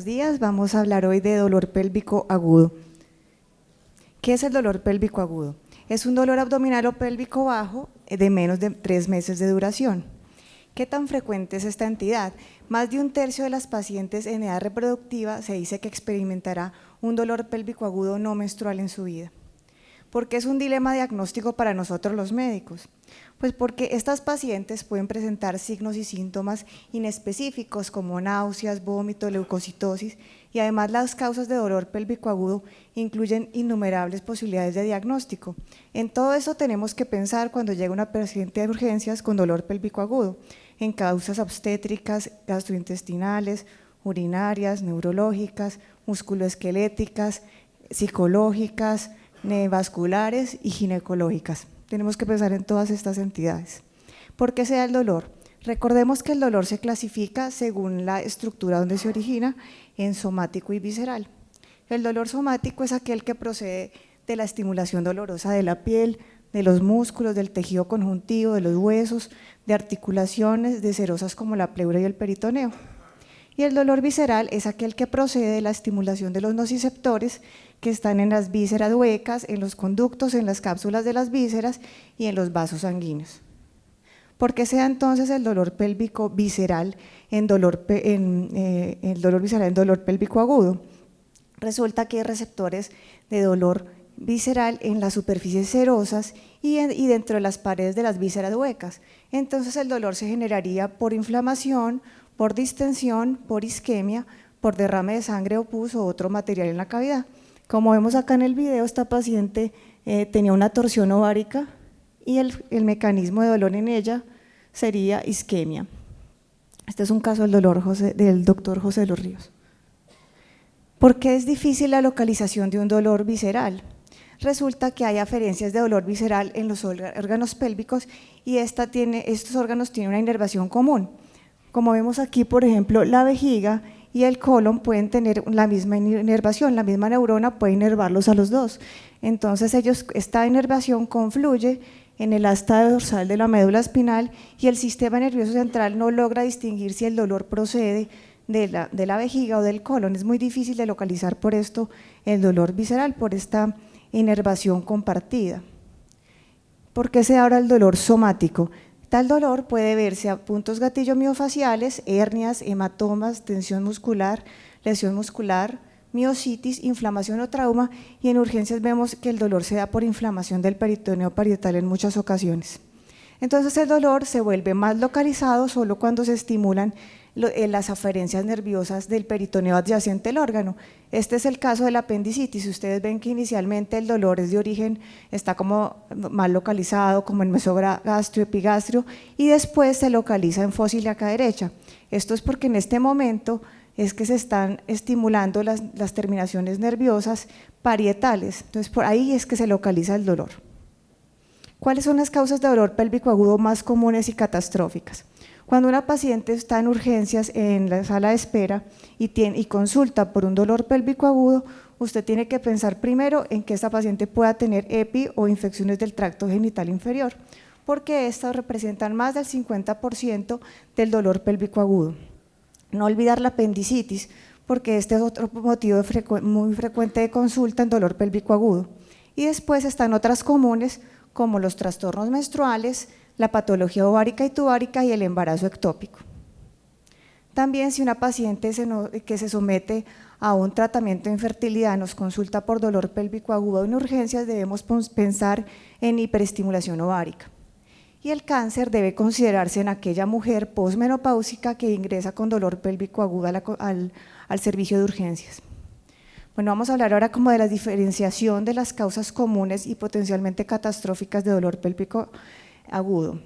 buenos días. Vamos a hablar hoy de dolor pélvico agudo. ¿Qué es el dolor pélvico agudo? Es un dolor abdominal o pélvico bajo de menos de 3 meses de duración. ¿Qué tan frecuente es esta entidad? Más de un tercio de las pacientes en edad reproductiva se dice que experimentará un dolor pélvico agudo no menstrual en su vida. ¿Por qué es un dilema diagnóstico para nosotros los médicos? Pues porque estas pacientes pueden presentar signos y síntomas inespecíficos como náuseas, vómito, leucocitosis, y además las causas de dolor pélvico agudo incluyen innumerables posibilidades de diagnóstico. En todo eso tenemos que pensar cuando llega una paciente de urgencias con dolor pélvico agudo, en causas obstétricas, gastrointestinales, urinarias, neurológicas, musculoesqueléticas, psicológicas, vasculares y ginecológicas. Tenemos que pensar en todas estas entidades. ¿Por qué se da el dolor? Recordemos que el dolor se clasifica según la estructura donde se origina en somático y visceral. El dolor somático es aquel que procede de la estimulación dolorosa de la piel, de los músculos, del tejido conjuntivo, de los huesos, de articulaciones, de serosas como la pleura y el peritoneo. Y el dolor visceral es aquel que procede de la estimulación de los nociceptores que están en las vísceras huecas, en los conductos, en las cápsulas de las vísceras y en los vasos sanguíneos. ¿Por qué se da entonces el dolor pélvico visceral en dolor pélvico agudo? Resulta que hay receptores de dolor visceral en las superficies serosas y dentro de las paredes de las vísceras huecas. Entonces el dolor se generaría por inflamación, por distensión, por isquemia, por derrame de sangre o pus o otro material en la cavidad. Como vemos acá en el video, esta paciente tenía una torsión ovárica y el mecanismo de dolor en ella sería isquemia. Este es un caso del doctor José de los Ríos. ¿Por qué es difícil la localización de un dolor visceral? Resulta que hay aferencias de dolor visceral en los órganos pélvicos y estos órganos tienen una inervación común. Como vemos aquí, por ejemplo, la vejiga y el colon pueden tener la misma inervación, la misma neurona puede inervarlos a los dos. Entonces esta inervación confluye en el asta dorsal de la médula espinal y el sistema nervioso central no logra distinguir si el dolor procede de la vejiga o del colon. Es muy difícil de localizar por esto el dolor visceral, por esta inervación compartida. ¿Por qué se da ahora el dolor somático? Tal dolor puede verse a puntos gatillo miofaciales, hernias, hematomas, tensión muscular, lesión muscular, miositis, inflamación o trauma, y en urgencias vemos que el dolor se da por inflamación del peritoneo parietal en muchas ocasiones. Entonces el dolor se vuelve más localizado solo cuando se estimulan las aferencias nerviosas del peritoneo adyacente al órgano. Este es el caso de la apendicitis. Ustedes ven que inicialmente el dolor es de origen, está como mal localizado, como en mesogastrio, epigastrio, y después se localiza en fosa ilíaca derecha. Esto es porque en este momento es que se están estimulando las terminaciones nerviosas parietales. Entonces por ahí es que se localiza el dolor. ¿Cuáles son las causas de dolor pélvico agudo más comunes y catastróficas? Cuando una paciente está en urgencias en la sala de espera y consulta por un dolor pélvico agudo, usted tiene que pensar primero en que esta paciente pueda tener EPI o infecciones del tracto genital inferior, porque estas representan más del 50% del dolor pélvico agudo. No olvidar la apendicitis, porque este es otro motivo muy frecuente de consulta en dolor pélvico agudo. Y después están otras comunes como los trastornos menstruales, la patología ovárica y tubárica y el embarazo ectópico. También si una paciente que se somete a un tratamiento de infertilidad nos consulta por dolor pélvico agudo en urgencias, debemos pensar en hiperestimulación ovárica. Y el cáncer debe considerarse en aquella mujer posmenopáusica que ingresa con dolor pélvico agudo al servicio de urgencias. Bueno, vamos a hablar ahora como de la diferenciación de las causas comunes y potencialmente catastróficas de dolor pélvico agudo.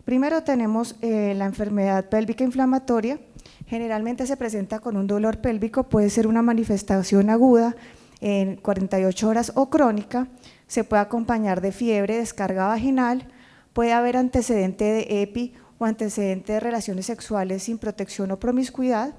Primero tenemos la enfermedad pélvica inflamatoria. Generalmente se presenta con un dolor pélvico, puede ser una manifestación aguda en 48 horas o crónica, se puede acompañar de fiebre, descarga vaginal, puede haber antecedente de EPI o antecedente de relaciones sexuales sin protección o promiscuidad.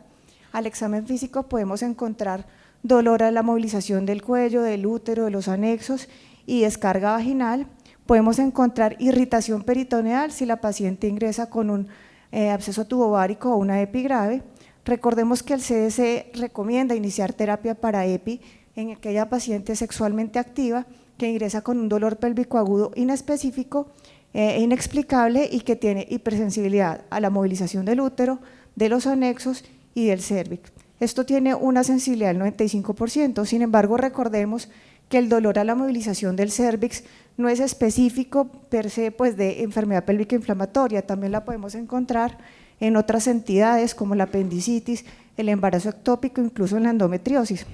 Al examen físico podemos encontrar dolor a la movilización del cuello, del útero, de los anexos y descarga vaginal. Podemos encontrar irritación peritoneal si la paciente ingresa con un absceso tubovárico o una EPI grave. Recordemos que el CDC recomienda iniciar terapia para EPI en aquella paciente sexualmente activa que ingresa con un dolor pélvico agudo inespecífico e inexplicable y que tiene hipersensibilidad a la movilización del útero, de los anexos y del cérvix. Esto tiene una sensibilidad del 95%, sin embargo recordemos que el dolor a la movilización del cérvix no es específico per se pues, de enfermedad pélvica inflamatoria, también la podemos encontrar en otras entidades como la apendicitis, el embarazo ectópico, incluso en la endometriosis.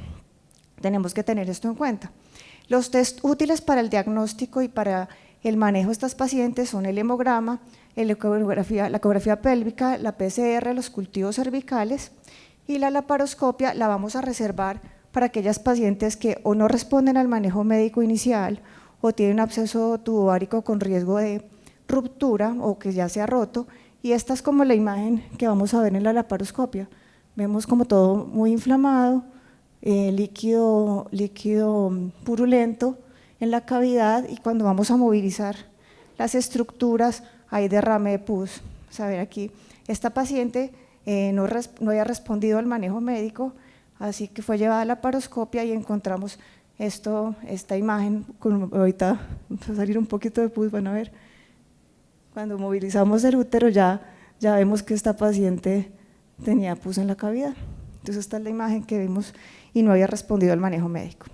Tenemos que tener esto en cuenta. Los test útiles para el diagnóstico y para el manejo de estas pacientes son el hemograma, la ecografía pélvica, la PCR, los cultivos cervicales, y la laparoscopia la vamos a reservar para aquellas pacientes que o no responden al manejo médico inicial o tienen absceso tubovárico con riesgo de ruptura o que ya se ha roto, y esta es como la imagen que vamos a ver en la laparoscopia. Vemos como todo muy inflamado, líquido purulento en la cavidad, y cuando vamos a movilizar las estructuras hay derrame de pus. A ver aquí, esta paciente no había respondido al manejo médico, así que fue llevada a la laparoscopia y encontramos esta imagen, ahorita va a salir un poquito de pus, van a ver, cuando movilizamos el útero ya vemos que esta paciente tenía pus en la cavidad. Entonces esta es la imagen que vimos y no había respondido al manejo médico.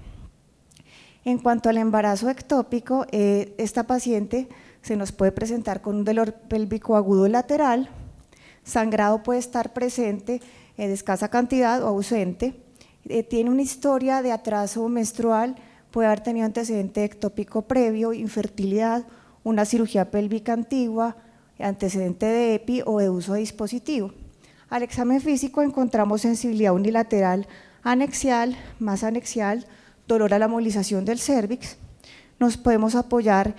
En cuanto al embarazo ectópico, esta paciente se nos puede presentar con un dolor pélvico agudo lateral, sangrado puede estar presente de escasa cantidad o ausente, tiene una historia de atraso menstrual, puede haber tenido antecedente ectópico previo, infertilidad, una cirugía pélvica antigua, antecedente de EPI o de uso de dispositivo. Al examen físico encontramos sensibilidad unilateral anexial, más anexial, dolor a la movilización del cérvix. Nos podemos apoyar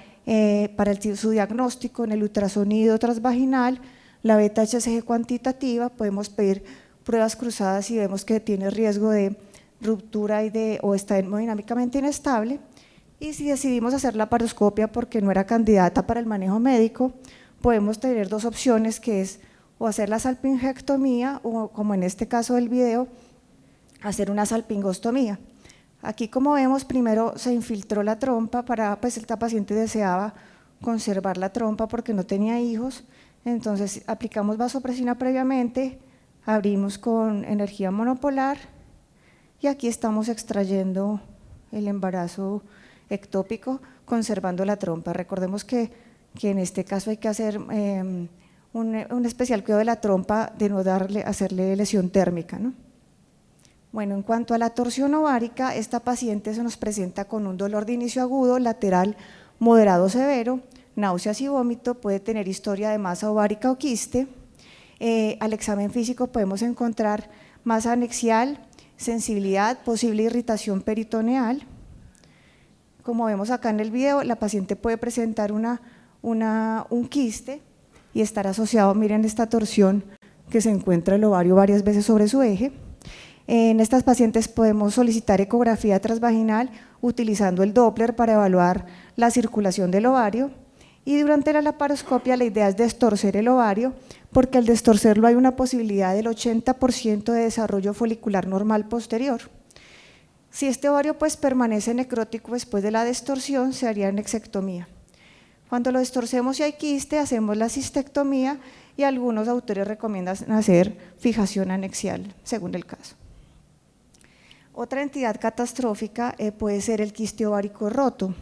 para su diagnóstico en el ultrasonido transvaginal, la beta-HCG cuantitativa, podemos pedir pruebas cruzadas si vemos que tiene riesgo de ruptura o está hemodinámicamente inestable, y si decidimos hacer la laparoscopia porque no era candidata para el manejo médico, podemos tener dos opciones, que es o hacer la salpingectomía o, como en este caso del video, hacer una salpingostomía. Aquí, como vemos, primero se infiltró la trompa pues esta paciente deseaba conservar la trompa porque no tenía hijos, entonces aplicamos vasopresina previamente, abrimos con energía monopolar y aquí estamos extrayendo el embarazo ectópico conservando la trompa. Recordemos que en este caso hay que hacer un especial cuidado de la trompa de no hacerle lesión térmica, ¿no? Bueno, en cuanto a la torsión ovárica, esta paciente se nos presenta con un dolor de inicio agudo, lateral, moderado severo, náuseas y vómito, puede tener historia de masa ovárica o quiste. Al examen físico podemos encontrar masa anexial, sensibilidad, posible irritación peritoneal. Como vemos acá en el video, la paciente puede presentar un quiste y estar asociado, miren esta torsión que se encuentra el ovario varias veces sobre su eje. En estas pacientes podemos solicitar ecografía transvaginal utilizando el Doppler para evaluar la circulación del ovario, y durante la laparoscopia la idea es destorcer el ovario, porque al destorcerlo hay una posibilidad del 80% de desarrollo folicular normal posterior. Si este ovario pues permanece necrótico después de la distorsión, se haría nexectomía. Cuando lo distorcemos y hay quiste, hacemos la cistectomía y algunos autores recomiendan hacer fijación anexial, según el caso. Otra entidad catastrófica puede ser el quiste ovárico roto.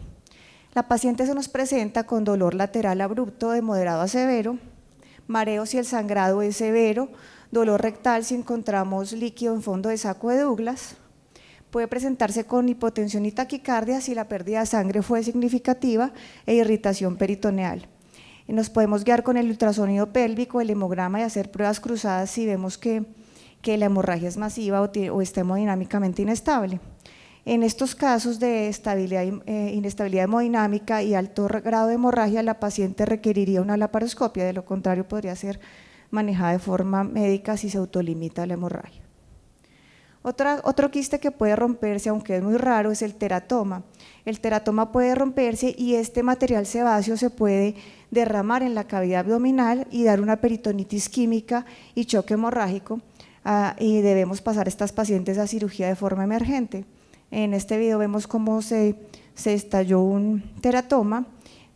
La paciente se nos presenta con dolor lateral abrupto de moderado a severo, mareo si el sangrado es severo, dolor rectal si encontramos líquido en fondo de saco de Douglas. Puede presentarse con hipotensión y taquicardia si la pérdida de sangre fue significativa e irritación peritoneal. Nos podemos guiar con el ultrasonido pélvico, el hemograma y hacer pruebas cruzadas si vemos que la hemorragia es masiva o está hemodinámicamente inestable. En estos casos de inestabilidad hemodinámica y alto grado de hemorragia, la paciente requeriría una laparoscopia, de lo contrario podría ser manejada de forma médica si se autolimita la hemorragia. Otro quiste que puede romperse, aunque es muy raro, es el teratoma. El teratoma puede romperse y este material sebáceo se puede derramar en la cavidad abdominal y dar una peritonitis química y choque hemorrágico. y debemos pasar a estas pacientes a cirugía de forma emergente. En este video vemos cómo se estalló un teratoma,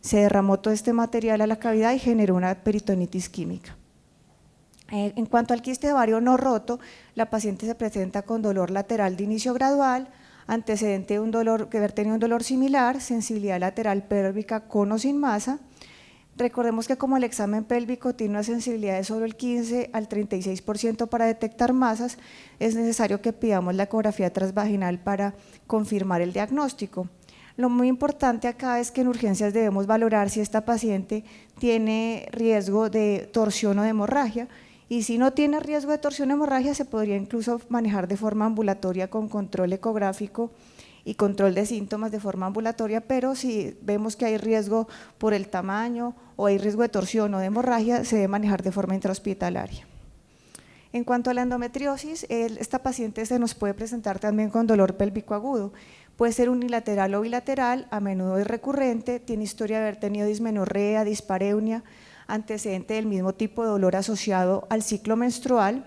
se derramó todo este material a la cavidad y generó una peritonitis química. En cuanto al quiste de ovario no roto, la paciente se presenta con dolor lateral de inicio gradual, antecedente de un dolor, que haber tenido un dolor similar, sensibilidad lateral pélvica con o sin masa. Recordemos que como el examen pélvico tiene una sensibilidad de sobre el 15 al 36% para detectar masas, es necesario que pidamos la ecografía transvaginal para confirmar el diagnóstico. Lo muy importante acá es que en urgencias debemos valorar si esta paciente tiene riesgo de torsión o de hemorragia, y si no tiene riesgo de torsión o hemorragia se podría incluso manejar de forma ambulatoria con control ecográfico y control de síntomas de forma ambulatoria, pero si vemos que hay riesgo por el tamaño o hay riesgo de torsión o de hemorragia, se debe manejar de forma intrahospitalaria. En cuanto a la endometriosis, esta paciente se nos puede presentar también con dolor pélvico agudo, puede ser unilateral o bilateral, a menudo es recurrente, tiene historia de haber tenido dismenorrea, dispareunia, antecedente del mismo tipo de dolor asociado al ciclo menstrual,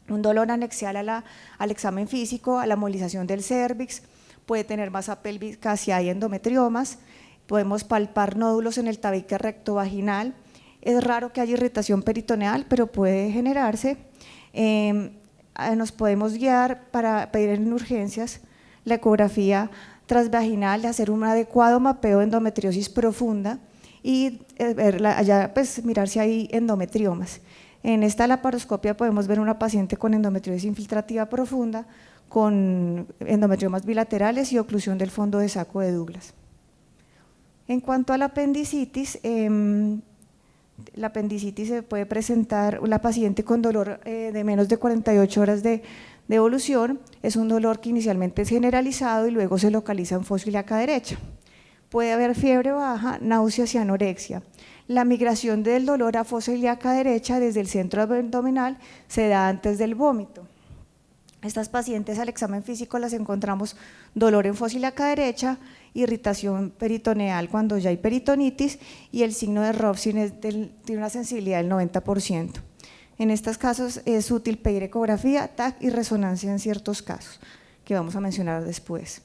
un dolor anexial al examen físico, a la movilización del cérvix, puede tener masa pélvica si hay endometriomas, podemos palpar nódulos en el tabique rectovaginal, es raro que haya irritación peritoneal, pero puede generarse. Nos podemos guiar para pedir en urgencias la ecografía transvaginal, hacer un adecuado mapeo de endometriosis profunda y allá pues mirar si hay endometriomas. En esta laparoscopia podemos ver una paciente con endometriosis infiltrativa profunda, con endometriomas bilaterales y oclusión del fondo de saco de Douglas. En cuanto a la apendicitis se puede presentar la paciente con dolor de menos de 48 horas de evolución, es un dolor que inicialmente es generalizado y luego se localiza en fosa ilíaca derecha. Puede haber fiebre baja, náuseas y anorexia. La migración del dolor a fosa ilíaca derecha desde el centro abdominal se da antes del vómito. Estas pacientes al examen físico las encontramos dolor en fosa ilíaca derecha, irritación peritoneal cuando ya hay peritonitis y el signo de Robson tiene una sensibilidad del 90%. En estos casos es útil pedir ecografía, TAC y resonancia en ciertos casos, que vamos a mencionar después.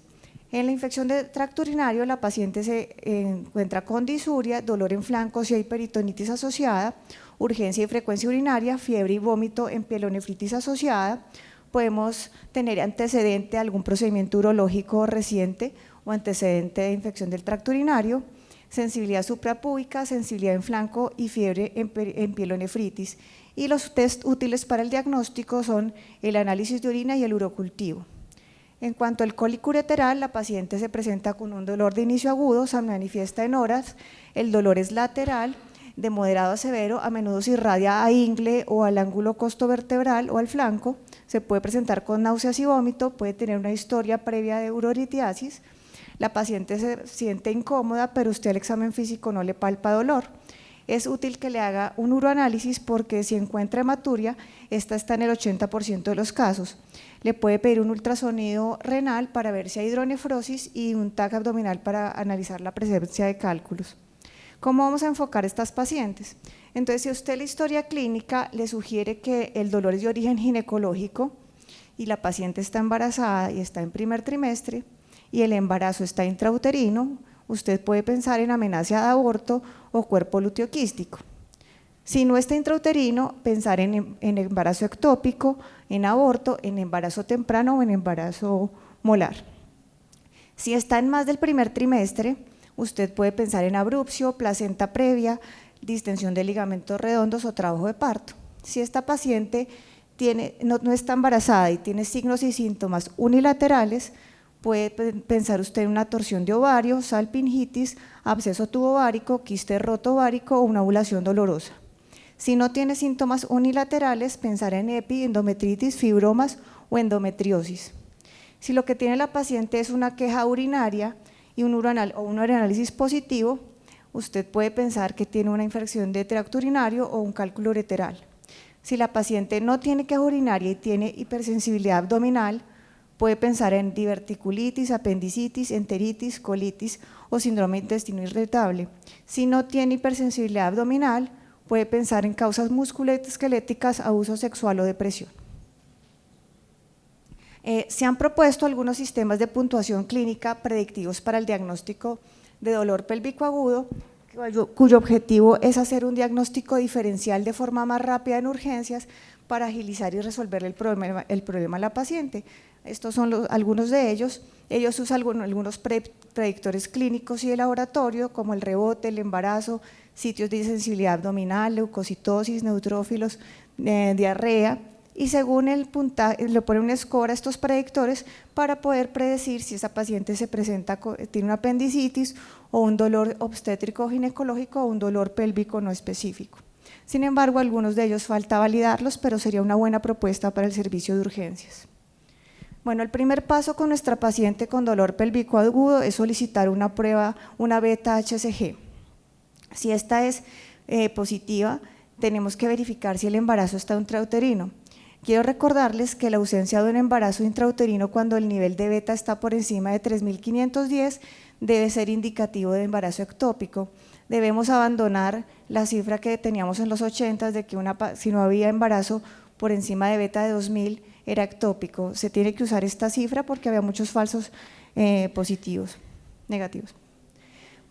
En la infección de tracto urinario, la paciente se encuentra con disuria, dolor en flancos si hay peritonitis asociada, urgencia y frecuencia urinaria, fiebre y vómito en pielonefritis asociada. Podemos tener antecedente de algún procedimiento urológico reciente o antecedente de infección del tracto urinario, sensibilidad suprapúbica, sensibilidad en flanco y fiebre en pielonefritis. Y los test útiles para el diagnóstico son el análisis de orina y el urocultivo. En cuanto al cólico ureteral, la paciente se presenta con un dolor de inicio agudo, se manifiesta en horas, el dolor es lateral, de moderado a severo, a menudo se irradia a ingle o al ángulo costovertebral o al flanco, se puede presentar con náuseas y vómito, puede tener una historia previa de urolitiasis, la paciente se siente incómoda, pero usted al examen físico no le palpa dolor. Es útil que le haga un uroanálisis porque si encuentra hematuria, esta está en el 80% de los casos. Le puede pedir un ultrasonido renal para ver si hay hidronefrosis y un TAC abdominal para analizar la presencia de cálculos. ¿Cómo vamos a enfocar estas pacientes? Entonces, si a usted la historia clínica le sugiere que el dolor es de origen ginecológico y la paciente está embarazada y está en primer trimestre y el embarazo está intrauterino, usted puede pensar en amenaza de aborto o cuerpo lúteo quístico. Si no está intrauterino, pensar en embarazo ectópico, en aborto, en embarazo temprano o en embarazo molar. Si está en más del primer trimestre, usted puede pensar en abrupcio, placenta previa, distensión de ligamentos redondos o trabajo de parto. Si esta paciente no está embarazada y tiene signos y síntomas unilaterales, puede pensar usted en una torsión de ovario, salpingitis, absceso tubovárico, quiste roto ovárico o una ovulación dolorosa. Si no tiene síntomas unilaterales, pensar en endometritis, fibromas o endometriosis. Si lo que tiene la paciente es una queja urinaria y un uroanálisis positivo, usted puede pensar que tiene una infección de tracto urinario o un cálculo ureteral. Si la paciente no tiene queja urinaria y tiene hipersensibilidad abdominal, puede pensar en diverticulitis, apendicitis, enteritis, colitis o síndrome de intestino irritable. Si no tiene hipersensibilidad abdominal, puede pensar en causas musculoesqueléticas, abuso sexual o depresión. Se han propuesto algunos sistemas de puntuación clínica predictivos para el diagnóstico de dolor pélvico agudo, cuyo objetivo es hacer un diagnóstico diferencial de forma más rápida en urgencias para agilizar y resolver el problema a la paciente. Estos son algunos de ellos. Ellos usan algunos predictores clínicos y de laboratorio, como el rebote, el embarazo, sitios de insensibilidad abdominal, leucocitosis, neutrófilos, diarrea, y según el puntaje le pone un score a estos predictores para poder predecir si esa paciente tiene una apendicitis o un dolor obstétrico o ginecológico o un dolor pélvico no específico. Sin embargo, algunos de ellos falta validarlos, pero sería una buena propuesta para el servicio de urgencias. Bueno, el primer paso con nuestra paciente con dolor pélvico agudo es solicitar una prueba, una beta HCG. Si esta es positiva, tenemos que verificar si el embarazo está intrauterino. Quiero recordarles que la ausencia de un embarazo intrauterino cuando el nivel de beta está por encima de 3.510 debe ser indicativo de embarazo ectópico. Debemos abandonar la cifra que teníamos en los 80 de que si no había embarazo por encima de beta de 2000 era ectópico. Se tiene que usar esta cifra porque había muchos falsos negativos.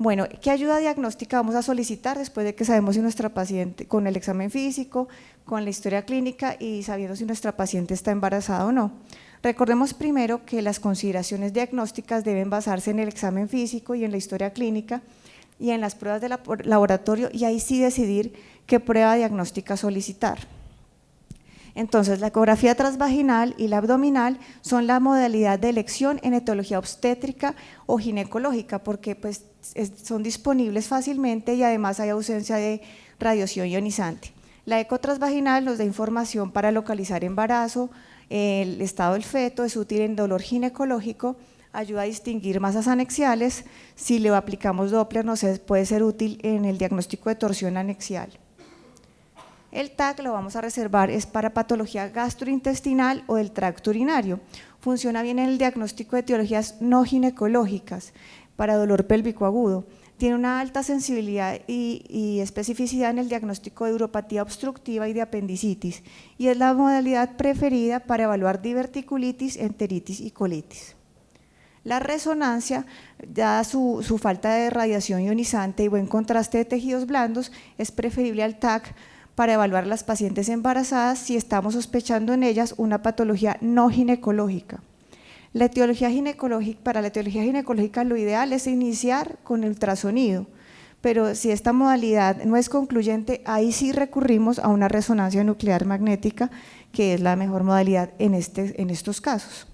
Bueno, ¿qué ayuda diagnóstica vamos a solicitar después de que sabemos si nuestra paciente, con el examen físico, con la historia clínica y sabiendo si nuestra paciente está embarazada o no? Recordemos primero que las consideraciones diagnósticas deben basarse en el examen físico y en la historia clínica y en las pruebas de laboratorio, y ahí sí decidir qué prueba diagnóstica solicitar. Entonces, la ecografía transvaginal y la abdominal son la modalidad de elección en etiología obstétrica o ginecológica, porque pues, son disponibles fácilmente y además hay ausencia de radiación ionizante. La eco transvaginal nos da información para localizar embarazo, el estado del feto, es útil en dolor ginecológico, ayuda a distinguir masas anexiales. Si le aplicamos Doppler puede ser útil en el diagnóstico de torsión anexial. El TAC lo vamos a reservar, es para patología gastrointestinal o del tracto urinario. Funciona bien en el diagnóstico de etiologías no ginecológicas para dolor pélvico agudo. Tiene una alta sensibilidad y especificidad en el diagnóstico de uropatía obstructiva y de apendicitis, y es la modalidad preferida para evaluar diverticulitis, enteritis y colitis. La resonancia, dada su falta de radiación ionizante y buen contraste de tejidos blandos, es preferible al TAC para evaluar a las pacientes embarazadas si estamos sospechando en ellas una patología no ginecológica. Para la etiología ginecológica lo ideal es iniciar con ultrasonido, pero si esta modalidad no es concluyente, ahí sí recurrimos a una resonancia nuclear magnética, que es la mejor modalidad en estos casos.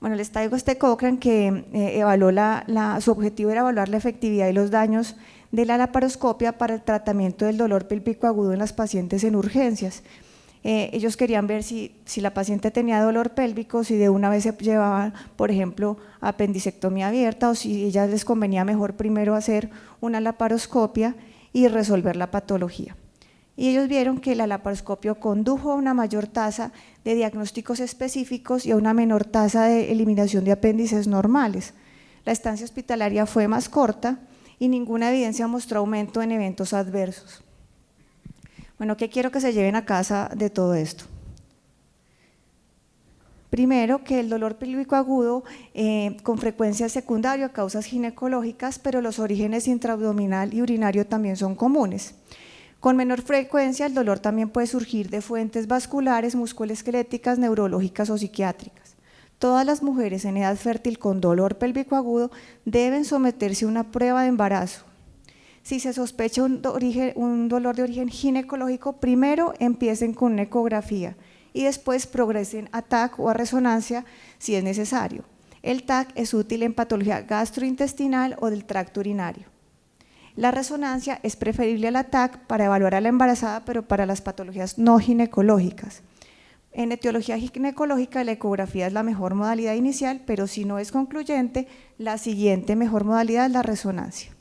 Bueno, les traigo este Cochrane que evaluó su objetivo era evaluar la efectividad y los daños de la laparoscopia para el tratamiento del dolor pélvico agudo en las pacientes en urgencias. Ellos querían ver si la paciente tenía dolor pélvico, si de una vez se llevaban, por ejemplo, apendicectomía abierta, o si a ellas les convenía mejor primero hacer una laparoscopia y resolver la patología. Y ellos vieron que la laparoscopia condujo a una mayor tasa de diagnósticos específicos y a una menor tasa de eliminación de apéndices normales. La estancia hospitalaria fue más corta y ninguna evidencia mostró aumento en eventos adversos. Bueno, ¿qué quiero que se lleven a casa de todo esto? Primero, que el dolor pélvico agudo con frecuencia es secundario a causas ginecológicas, pero los orígenes intraabdominal y urinario también son comunes. Con menor frecuencia, el dolor también puede surgir de fuentes vasculares, musculoesqueléticas, neurológicas o psiquiátricas. Todas las mujeres en edad fértil con dolor pélvico agudo deben someterse a una prueba de embarazo. Si se sospecha un dolor de origen ginecológico, primero empiecen con una ecografía y después progresen a TAC o a resonancia si es necesario. El TAC es útil en patología gastrointestinal o del tracto urinario. La resonancia es preferible a la TAC para evaluar a la embarazada, pero para las patologías no ginecológicas. En etiología ginecológica la ecografía es la mejor modalidad inicial, pero si no es concluyente, la siguiente mejor modalidad es la resonancia.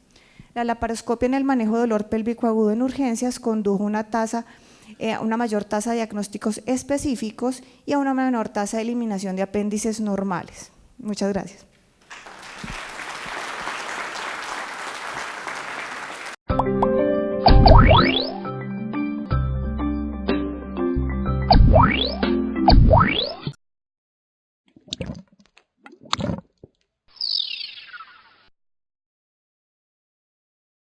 La laparoscopia en el manejo de dolor pélvico agudo en urgencias condujo a una mayor tasa de diagnósticos específicos y a una menor tasa de eliminación de apéndices normales. Muchas gracias.